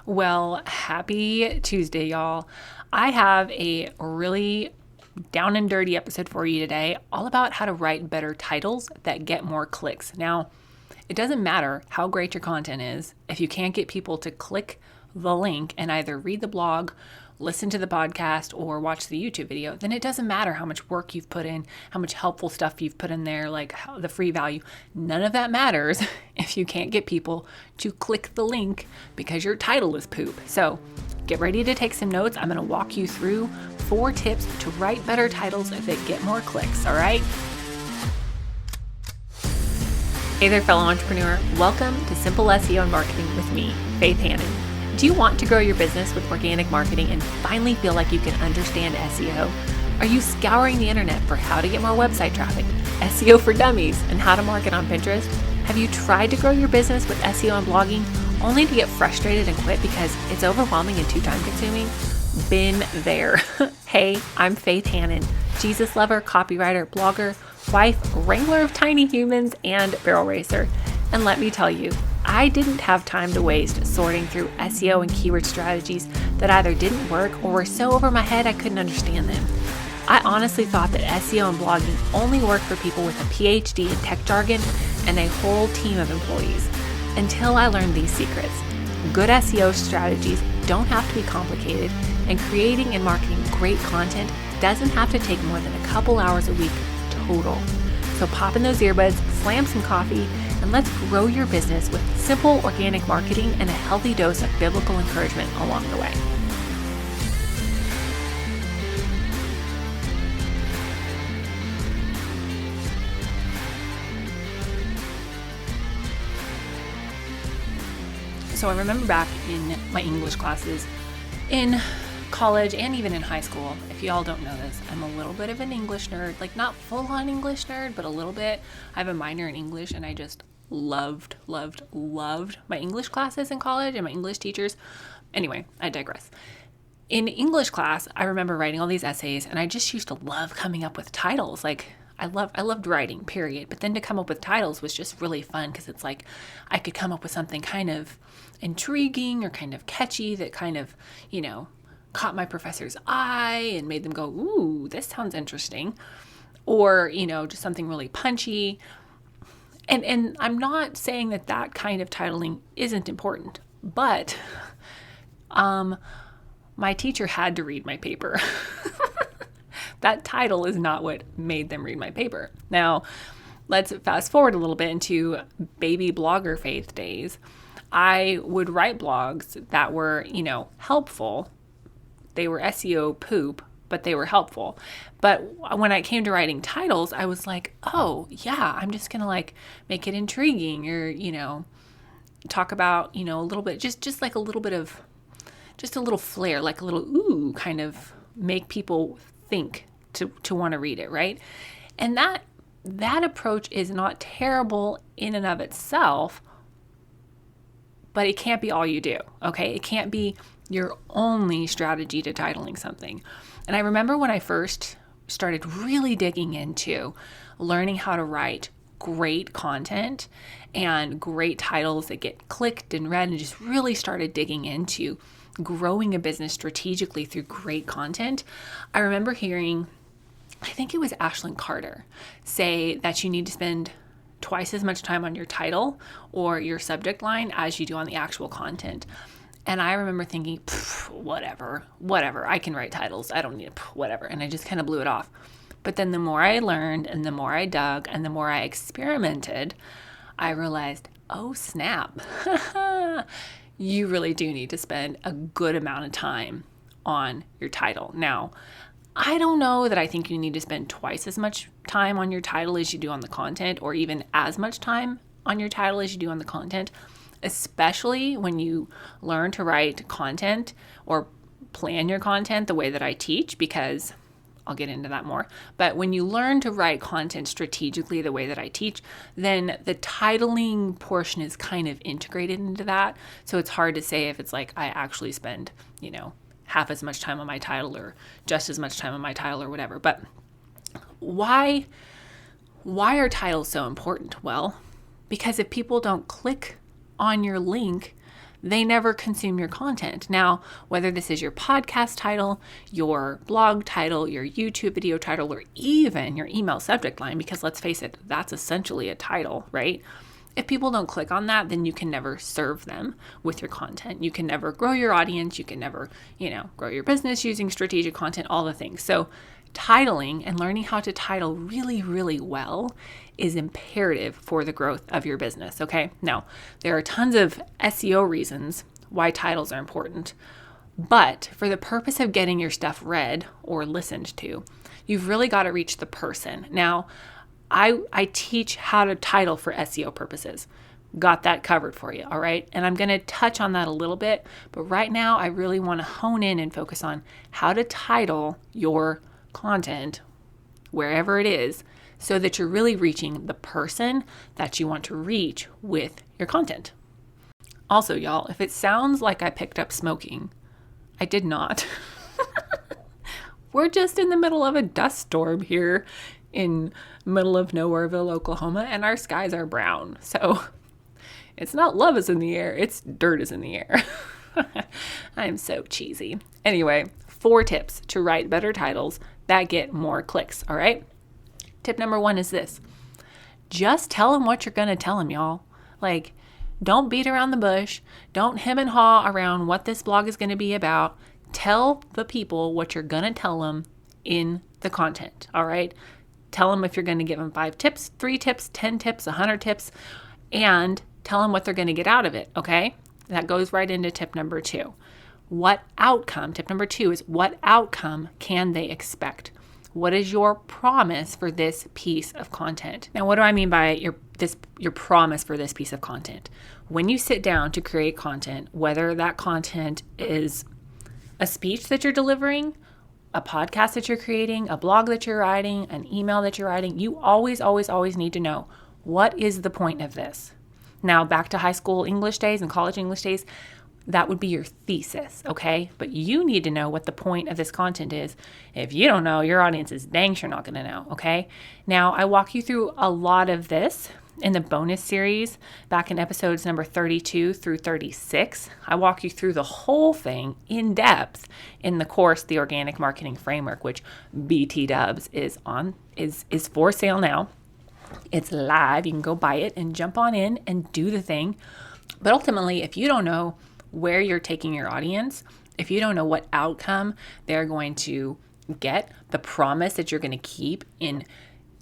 Well, happy Tuesday, y'all. I have a really down and dirty episode for you today, all about how to write better titles that get more clicks. Now, it doesn't matter how great your content is if you can't get people to click the link and either read the blog, listen to the podcast, or watch the YouTube video, then it doesn't matter how much work you've put in, how much helpful stuff you've put in there, like the free value. None of that matters if you can't get people to click the link because your title is poop. So get ready to take some notes. I'm going to walk you through 4 tips to write better titles that get more clicks, all right? Hey there, fellow entrepreneur. Welcome to Simple SEO and Marketing with me, Faith Hannon. Do you want to grow your business with organic marketing and finally feel like you can understand SEO? Are you scouring the internet for how to get more website traffic, SEO for dummies, and how to market on Pinterest? Have you tried to grow your business with SEO and blogging only to get frustrated and quit because it's overwhelming and too time consuming? Been there. Hey, I'm Faith Hannon, Jesus lover, copywriter, blogger, wife, wrangler of tiny humans, and barrel racer. And let me tell you, I didn't have time to waste sorting through SEO and keyword strategies that either didn't work or were so over my head I couldn't understand them. I honestly thought that SEO and blogging only worked for people with a PhD in tech jargon and a whole team of employees, until I learned these secrets. Good SEO strategies don't have to be complicated, and creating and marketing great content doesn't have to take more than a couple hours a week total. So pop in those earbuds, slam some coffee, and let's grow your business with simple organic marketing and a healthy dose of biblical encouragement along the way. So I remember back in my English classes in college and even in high school, if y'all don't know this, I'm a little bit of an English nerd, like not full-on English nerd, but a little bit. I have a minor in English and I just loved my English classes in college and my English teachers. Anyway, I digress. In English class, I remember writing all these essays and I just used to love coming up with titles. Like I loved writing, period. But then to come up with titles was just really fun because it's like I could come up with something kind of intriguing or kind of catchy that kind of, caught my professor's eye and made them go, ooh, this sounds interesting. Or, just something really punchy. And I'm not saying that kind of titling isn't important, but my teacher had to read my paper. That title is not what made them read my paper. Now, let's fast forward a little bit into baby blogger Faith days. I would write blogs that were, helpful. They were SEO poop, but they were helpful. But when I came to writing titles, I was like, oh, yeah, I'm just going to make it intriguing or, talk about, a little bit, just like a little bit of, just a little flair, like a little ooh, kind of make people think to want to read it, right? And that approach is not terrible in and of itself, but it can't be all you do, okay? It can't be your only strategy to titling something. And I remember when I first started really digging into learning how to write great content and great titles that get clicked and read, and just really started digging into growing a business strategically through great content. I remember hearing, I think it was Ashlyn Carter, say that you need to spend twice as much time on your title or your subject line as you do on the actual content. And I remember thinking, whatever, I can write titles. I don't need whatever. And I just kind of blew it off. But then the more I learned and the more I dug and the more I experimented, I realized, oh snap, you really do need to spend a good amount of time on your title. Now, I don't know that I think you need to spend twice as much time on your title as you do on the content, or even as much time on your title as you do on the content, especially when you learn to write content or plan your content the way that I teach, because I'll get into that more. But when you learn to write content strategically the way that I teach, then the titling portion is kind of integrated into that. So it's hard to say if it's like I actually spend, half as much time on my title or just as much time on my title or whatever. But why are titles so important? Well, because if people don't click on your link, they never consume your content. Now, whether this is your podcast title, your blog title, your YouTube video title, or even your email subject line, because let's face it, that's essentially a title, right? If people don't click on that, then you can never serve them with your content. You can never grow your audience. You can never, grow your business using strategic content, all the things. So titling and learning how to title really, really well is imperative for the growth of your business, okay? Now, there are tons of SEO reasons why titles are important, but for the purpose of getting your stuff read or listened to, you've really got to reach the person. Now, I teach how to title for SEO purposes. Got that covered for you, all right? And I'm going to touch on that a little bit, but right now I really want to hone in and focus on how to title your content wherever it is so that you're really reaching the person that you want to reach with your content. Also, y'all, if it sounds like I picked up smoking, I did not. We're just in the middle of a dust storm here in middle of Nowhereville, Oklahoma, and our skies are brown. So it's not love is in the air, it's dirt is in the air. I'm so cheesy. Anyway, 4 tips to write better titles that get more clicks, all right? Tip number 1 is this. Just tell them what you're going to tell them, y'all. Like, don't beat around the bush. Don't hem and haw around what this blog is going to be about. Tell the people what you're going to tell them in the content, all right? Tell them if you're going to give them 5 tips, 3 tips, 10 tips, 100 tips, and tell them what they're going to get out of it, okay? That goes right into tip number 2. Tip number 2 is what outcome can they expect? What is your promise for this piece of content? Now, what do I mean by your promise for this piece of content? When you sit down to create content, whether that content is a speech that you're delivering, a podcast that you're creating, a blog that you're writing, an email that you're writing, you always, always, always need to know, what is the point of this? Now, back to high school English days and college English days, that would be your thesis, okay? But you need to know what the point of this content is. If you don't know, your audience is dang sure not going to know, okay? Now, I walk you through a lot of this in the bonus series back in episodes number 32 through 36. I walk you through the whole thing in depth in the course, The Organic Marketing Framework, which BT Dubs is for sale now. It's live. You can go buy it and jump on in and do the thing. But ultimately, if you don't know where you're taking your audience, if you don't know what outcome they're going to get, the promise that you're going to keep in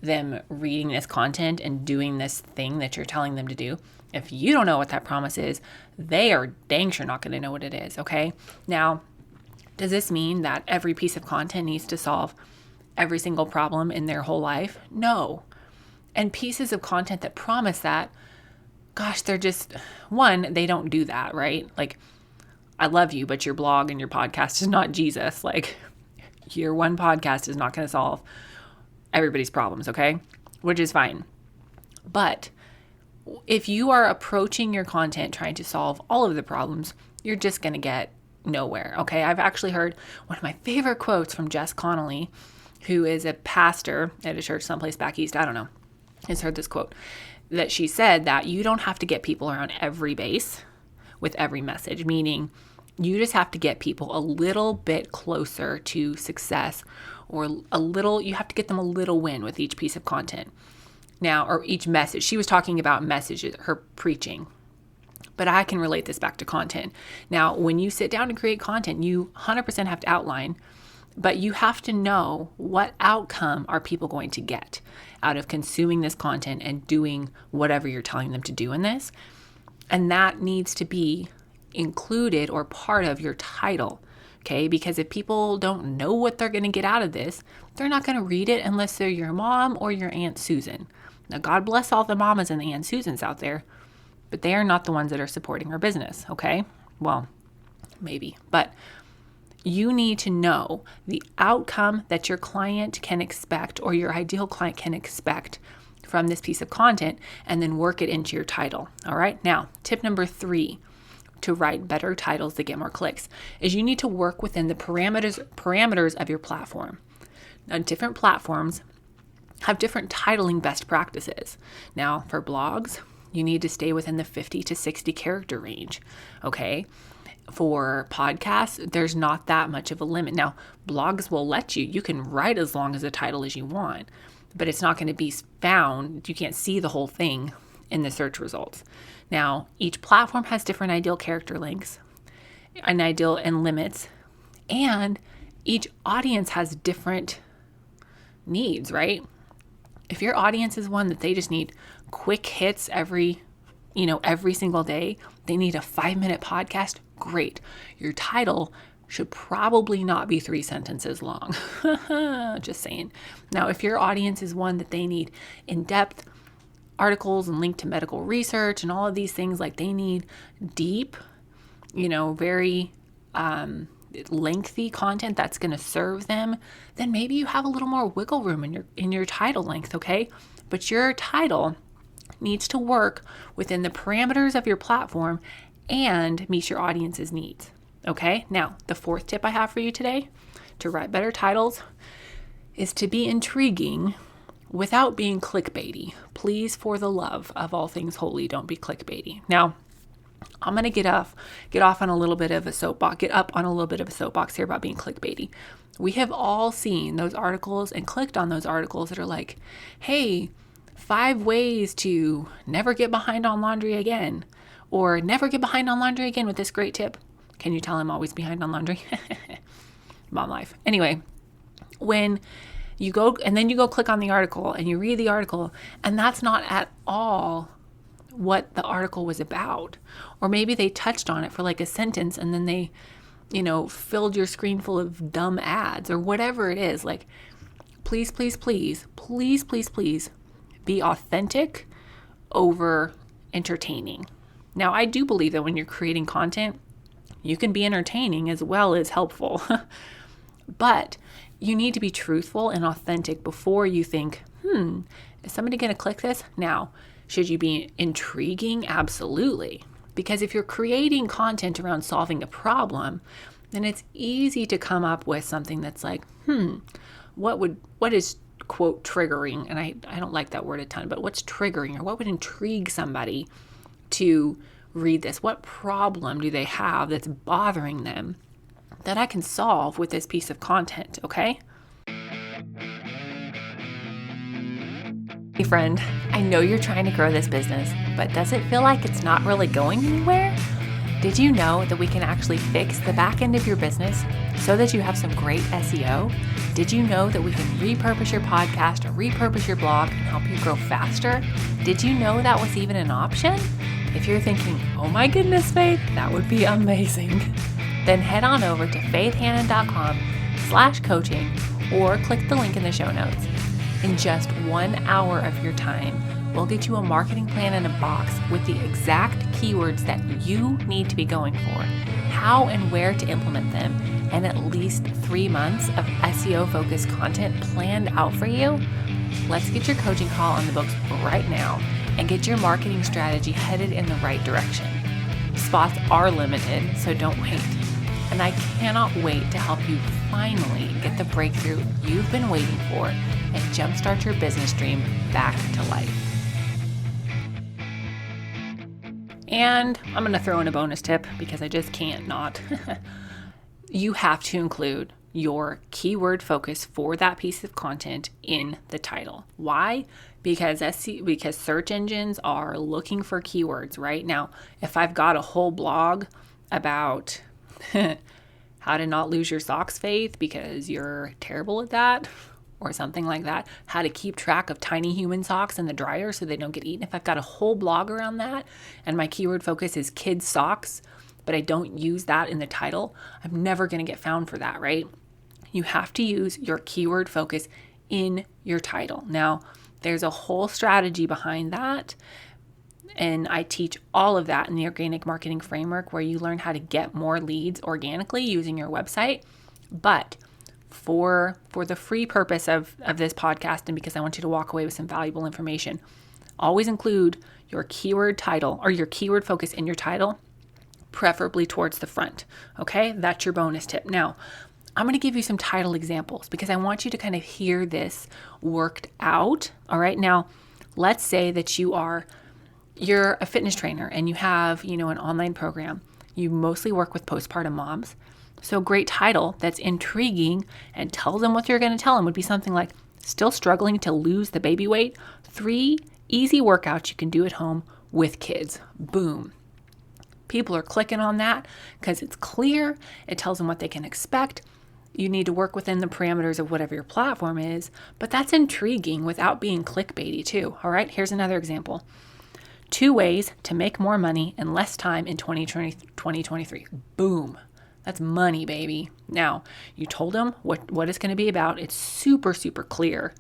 them reading this content and doing this thing that you're telling them to do, if you don't know what that promise is, they are dang sure not going to know what it is, okay? Now, does this mean that every piece of content needs to solve every single problem in their whole life? No. And pieces of content that promise that, gosh, they're just, one, they don't do that, right? Like, I love you, but your blog and your podcast is not Jesus. Like, your one podcast is not going to solve everybody's problems, okay? Which is fine. But if you are approaching your content trying to solve all of the problems, you're just going to get nowhere, okay? I've actually heard one of my favorite quotes from Jess Connolly, who is a pastor at a church someplace back east, I don't know, has heard this quote, that she said that you don't have to get people around every base with every message, meaning you just have to get people a little bit closer to success, or you have to get them a little win with each piece of content. Now, or each message. She was talking about messages, her preaching. But I can relate this back to content. Now, when you sit down to create content, you 100% have to outline, but you have to know what outcome are people going to get out of consuming this content and doing whatever you're telling them to do in this. And that needs to be included or part of your title, okay? Because if people don't know what they're going to get out of this, they're not going to read it unless they're your mom or your Aunt Susan. Now, God bless all the mamas and the Aunt Susans out there, but they are not the ones that are supporting our business, okay? Well, maybe, but you need to know the outcome that your client can expect or your ideal client can expect from this piece of content, and then work it into your title, all right? Now, tip number 3 to write better titles that get more clicks is you need to work within the parameters of your platform. Now, different platforms have different titling best practices. Now, for blogs, You need to stay within the 50 to 60 character range. Okay. For podcasts, there's not that much of a limit. Now, blogs will let you can write as long as a title as you want, but it's not going to be found. You can't see the whole thing in the search results. Now, each platform has different ideal character lengths and ideal and limits, and each audience has different needs, right? If your audience is one that they just need quick hits every single day, they need a 5-minute podcast, great. Your title should probably not be 3 sentences long. Just saying. Now, if your audience is one that they need in-depth articles and link to medical research and all of these things, like they need deep, very lengthy content that's going to serve them, then maybe you have a little more wiggle room in your title length, okay? But your title needs to work within the parameters of your platform and meet your audience's needs, okay? Now, the 4th tip I have for you today to write better titles is to be intriguing without being clickbaity. Please, for the love of all things holy, don't be clickbaity. Now, I'm going to get up on a little bit of a soapbox here about being clickbaity. We have all seen those articles and clicked on those articles that are like, hey, 5 ways to never get behind on laundry again, or never get behind on laundry again with this great tip. Can you tell I'm always behind on laundry? Mom life. Anyway, when you go click on the article and you read the article, and that's not at all what the article was about. Or maybe they touched on it for like a sentence and then they, filled your screen full of dumb ads or whatever it is. Like, please, please, please, please, please, please be authentic over entertaining. Now, I do believe that when you're creating content, you can be entertaining as well as helpful. But you need to be truthful and authentic before you think, is somebody going to click this? Now, should you be intriguing? Absolutely. Because if you're creating content around solving a problem, then it's easy to come up with something that's like, what is, quote, triggering? And I don't like that word a ton, but what's triggering, or what would intrigue somebody to read this? What problem do they have that's bothering them that I can solve with this piece of content, okay? Hey friend, I know you're trying to grow this business, but does it feel like it's not really going anywhere? Did you know that we can actually fix the back end of your business so that you have some great SEO? Did you know that we can repurpose your podcast or repurpose your blog and help you grow faster? Did you know that was even an option? If you're thinking, oh my goodness, Faith, that would be amazing, then head on over to faithhannon.com/coaching or click the link in the show notes. In just 1 hour of your time, we'll get you a marketing plan in a box with the exact keywords that you need to be going for, how and where to implement them, and at least 3 months of SEO-focused content planned out for you. Let's get your coaching call on the books right now and get your marketing strategy headed in the right direction. Spots are limited, so don't wait. And I cannot wait to help you finally get the breakthrough you've been waiting for and jumpstart your business dream back to life. And I'm going to throw in a bonus tip because I just can't not. You have to include your keyword focus for that piece of content in the title. Why? Because search engines are looking for keywords, right? Now, if I've got a whole blog about how to not lose your socks, Faith, because you're terrible at that, or something like that, how to keep track of tiny human socks in the dryer so they don't get eaten. If I've got a whole blog around that and my keyword focus is kids socks, but I don't use that in the title, I'm never going to get found for that, right? You have to use your keyword focus in your title. Now, there's a whole strategy behind that. And I teach all of that in the Organic Marketing Framework, where you learn how to get more leads organically using your website. But for the free purpose of this podcast, and because I want you to walk away with some valuable information, always include your keyword title or your keyword focus in your title, preferably towards the front. Okay, that's your bonus tip. Now, I'm going to give you some title examples because I want you to kind of hear this worked out. All right, now let's say that you are you're a fitness trainer and you have, an online program. You mostly work with postpartum moms. So a great title that's intriguing and tells them what you're going to tell them would be something like, still struggling to lose the baby weight? 3 easy workouts you can do at home with kids. Boom. People are clicking on that because it's clear. It tells them what they can expect. You need to work within the parameters of whatever your platform is, but that's intriguing without being clickbaity too. All right, here's another example. 2 ways to make more money in less time in 2023. Boom. That's money, baby. Now, you told them what it's going to be about. It's super, super clear.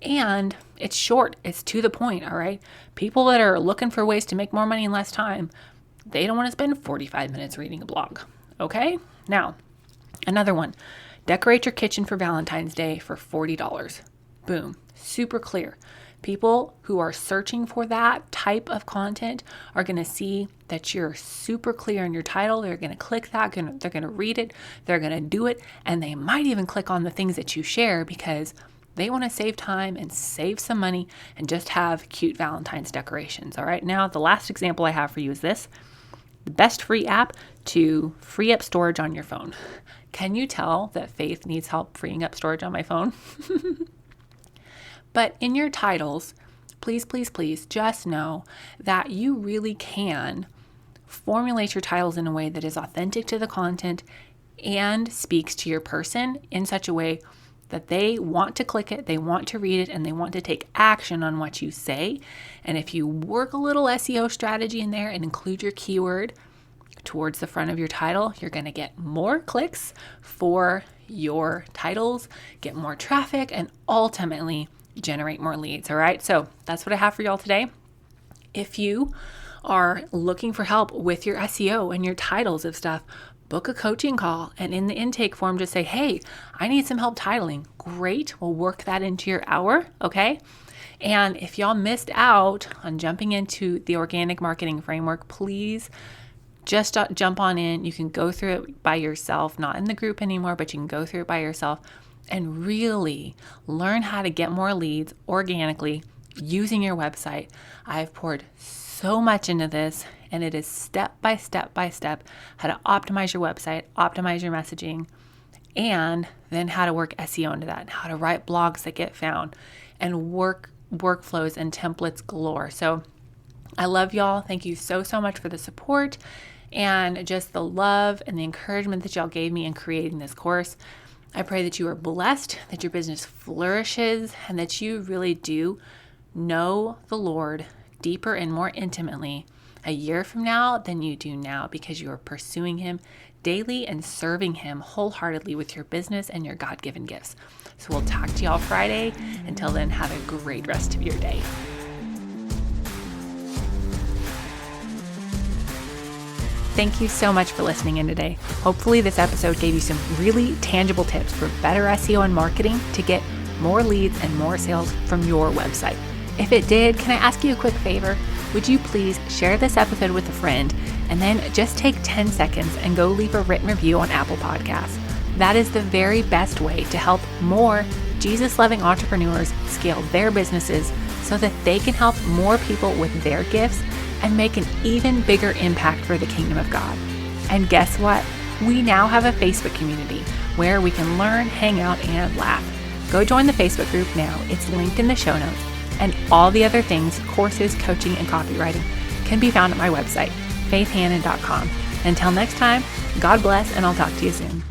And it's short. It's to the point, all right? People that are looking for ways to make more money in less time, they don't want to spend 45 minutes reading a blog, okay? Now, another one. Decorate your kitchen for Valentine's Day for $40. Boom. Super clear. People who are searching for that type of content are going to see that you're super clear in your title. They're going to click that. They're going to read it. They're going to do it. And they might even click on the things that you share because they want to save time and save some money and just have cute Valentine's decorations. All right. Now, the last example I have for you is this. The best free app to free up storage on your phone. Can you tell that Faith needs help freeing up storage on my phone? But in your titles, please, please, please just know that you really can formulate your titles in a way that is authentic to the content and speaks to your person in such a way that they want to click it, they want to read it, and they want to take action on what you say. And if you work a little SEO strategy in there and include your keyword towards the front of your title, you're going to get more clicks for your titles, get more traffic, and ultimately generate more leads. All right. So that's what I have for y'all today. If you are looking for help with your SEO and your titles of stuff, book a coaching call and in the intake form, just say, hey, I need some help titling. Great. We'll work that into your hour. Okay. And if y'all missed out on jumping into the organic marketing framework, please just jump on in. You can go through it by yourself, not in the group anymore, but you can go through it by yourself and really learn how to get more leads organically using your website. I've poured so much into this, and it is step by step by step how to optimize your website, optimize your messaging, and then how to work SEO into that, how to write blogs that get found, and workflows and templates galore. So I love y'all. Thank you so, so much for the support and just the love and the encouragement that y'all gave me in creating this course. I pray that you are blessed, that your business flourishes, and that you really do know the Lord deeper and more intimately a year from now than you do now, because you are pursuing Him daily and serving Him wholeheartedly with your business and your God-given gifts. So we'll talk to y'all Friday. Until then, have a great rest of your day. Thank you so much for listening in today. Hopefully this episode gave you some really tangible tips for better SEO and marketing to get more leads and more sales from your website. If it did, can I ask you a quick favor? Would you please share this episode with a friend and then just take 10 seconds and go leave a written review on Apple Podcasts. That is the very best way to help more Jesus-loving entrepreneurs scale their businesses so that they can help more people with their gifts and make an even bigger impact for the kingdom of God. And guess what? We now have a Facebook community where we can learn, hang out, and laugh. Go join the Facebook group now. It's linked in the show notes. And all the other things, courses, coaching, and copywriting can be found at my website, faithhannon.com. Until next time, God bless, and I'll talk to you soon.